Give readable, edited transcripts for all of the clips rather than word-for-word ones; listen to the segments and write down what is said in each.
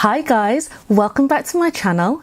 Hi guys, welcome back to my channel.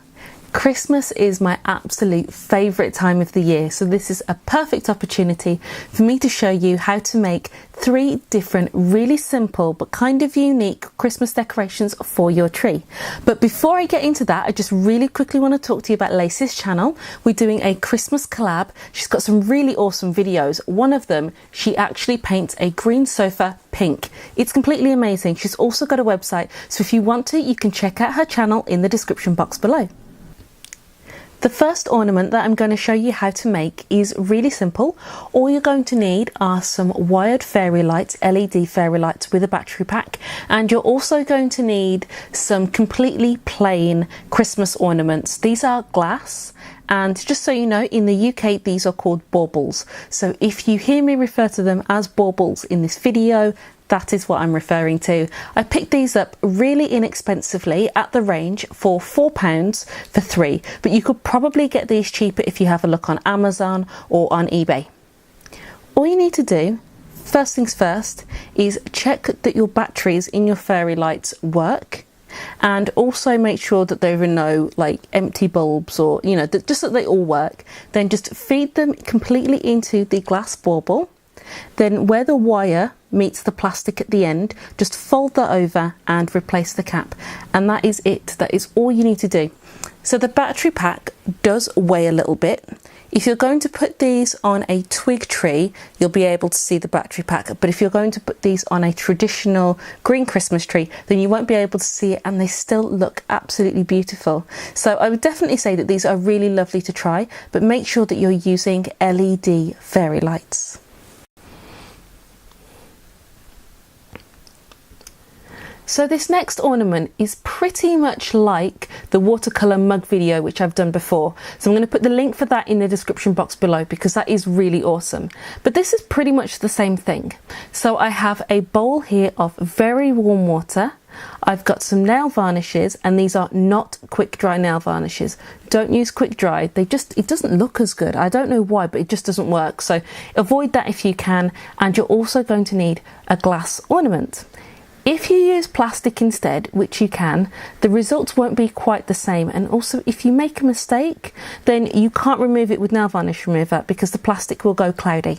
Christmas is my absolute favourite time of the year, so this is a perfect opportunity for me to show you how to make 3 different really simple but kind of unique Christmas decorations for your tree. But before I get into that, I just really quickly want to talk to you about Lacey's channel. We're doing a Christmas collab. She's got some really awesome videos. One of them, she actually paints a green sofa pink. It's completely amazing. She's also got a website, so if you want to, you can check out her channel in the description box below. The first ornament that I'm going to show you how to make is really simple. All you're going to need are some wired fairy lights, LED fairy lights with a battery pack, and you're also going to need some completely plain Christmas ornaments. These are glass, and just so you know, in the UK these are called baubles. So if you hear me refer to them as baubles in this video, that is what I'm referring to. I picked these up really inexpensively at the range for £4 for 3, but you could probably get these cheaper if you have a look on Amazon or on eBay. All you need to do, first things first, is check that your batteries in your fairy lights work, and also make sure that there are no empty bulbs, or just that they all work. Then just feed them completely into the glass bauble. Then where the wire meets the plastic at the end, just fold that over and replace the cap, and that is it. That is all you need to do. So the battery pack does weigh a little bit. If you're going to put these on a twig tree, you'll be able to see the battery pack, but if you're going to put these on a traditional green Christmas tree, then you won't be able to see it, and they still look absolutely beautiful. So I would definitely say that these are really lovely to try, but make sure that you're using LED fairy lights. So this next ornament is pretty much like the watercolour mug video which I've done before. So I'm going to put the link for that in the description box below because that is really awesome. But this is pretty much the same thing. So I have a bowl here of very warm water. I've got some nail varnishes, and these are not quick dry nail varnishes. Don't use quick dry. It doesn't look as good. I don't know why, but it just doesn't work. So avoid that if you can. And you're also going to need a glass ornament. If you use plastic instead, which you can, the results won't be quite the same. And also, if you make a mistake, then you can't remove it with nail varnish remover because the plastic will go cloudy.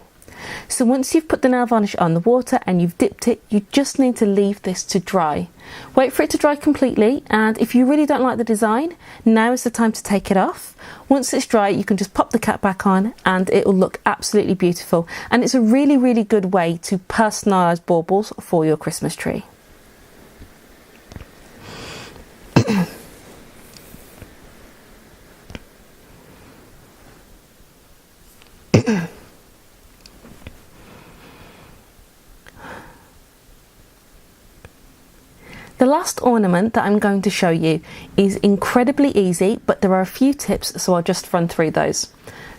So once you've put the nail varnish on the water and you've dipped it, you just need to leave this to dry. Wait for it to dry completely, and if you really don't like the design, now is the time to take it off. Once it's dry, you can just pop the cap back on and it will look absolutely beautiful. And it's a really, really good way to personalise baubles for your Christmas tree. The last ornament that I'm going to show you is incredibly easy, but there are a few tips, so I'll just run through those.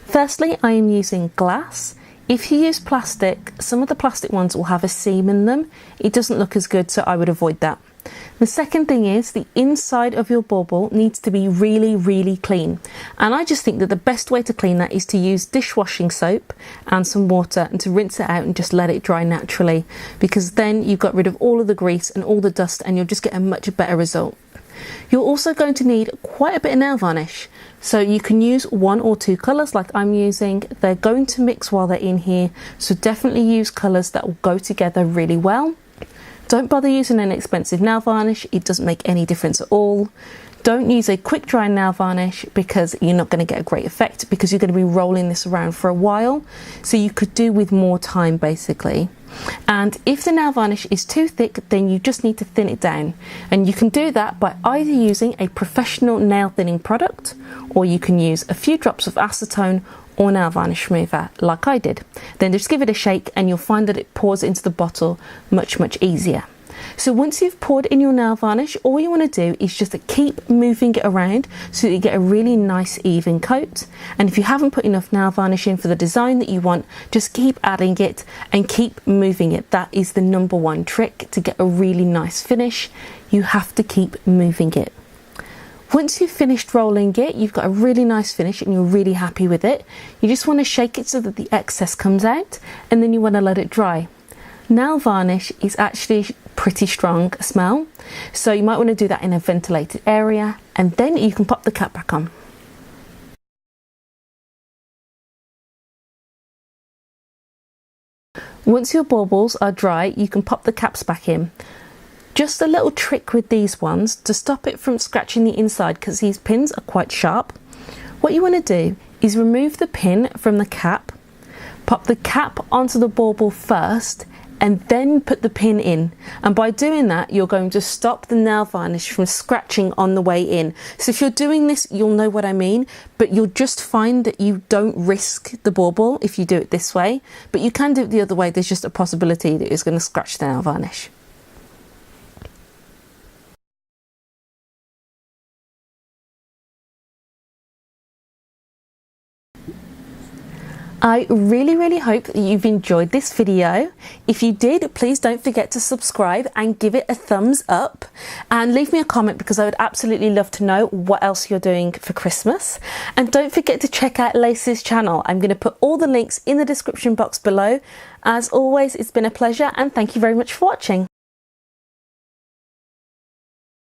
Firstly, I am using glass. If you use plastic, some of the plastic ones will have a seam in them. It doesn't look as good, so I would avoid that. The second thing is the inside of your bauble needs to be really, really clean. And I just think that the best way to clean that is to use dishwashing soap and some water and to rinse it out and just let it dry naturally, because then you've got rid of all of the grease and all the dust and you'll just get a much better result. You're also going to need quite a bit of nail varnish. So you can use 1 or 2 colours like I'm using. They're going to mix while they're in here, so definitely use colours that will go together really well. Don't bother using an expensive nail varnish, it doesn't make any difference at all. Don't use a quick dry nail varnish because you're not going to get a great effect, because you're going to be rolling this around for a while. So you could do with more time basically. And if the nail varnish is too thick, then you just need to thin it down. And you can do that by either using a professional nail thinning product, or you can use a few drops of acetone or nail varnish remover like I did. Then just give it a shake and you'll find that it pours into the bottle much easier. So once you've poured in your nail varnish, all you want to do is just keep moving it around so that you get a really nice even coat. And if you haven't put enough nail varnish in for the design that you want, just keep adding it and keep moving it. That is the #1 trick to get a really nice finish. You have to keep moving it. Once you've finished rolling it, you've got a really nice finish and you're really happy with it. You just want to shake it so that the excess comes out, and then you want to let it dry. Nail varnish is actually pretty strong smell. So you might want to do that in a ventilated area, and then you can pop the cap back on. Once your baubles are dry, you can pop the caps back in. Just a little trick with these ones to stop it from scratching the inside, because these pins are quite sharp. What you want to do is remove the pin from the cap, pop the cap onto the bauble first, and then put the pin in. And by doing that, you're going to stop the nail varnish from scratching on the way in. So if you're doing this, you'll know what I mean, but you'll just find that you don't risk the bauble if you do it this way, but you can do it the other way. There's just a possibility that it's going to scratch the nail varnish. I really hope that you've enjoyed this video. If you did, please don't forget to subscribe and give it a thumbs up, and leave me a comment, because I would absolutely love to know what else you're doing for Christmas. And don't forget to check out Lacey's channel. I'm going to put all the links in the description box below. As always, it's been a pleasure, and thank you very much for watching.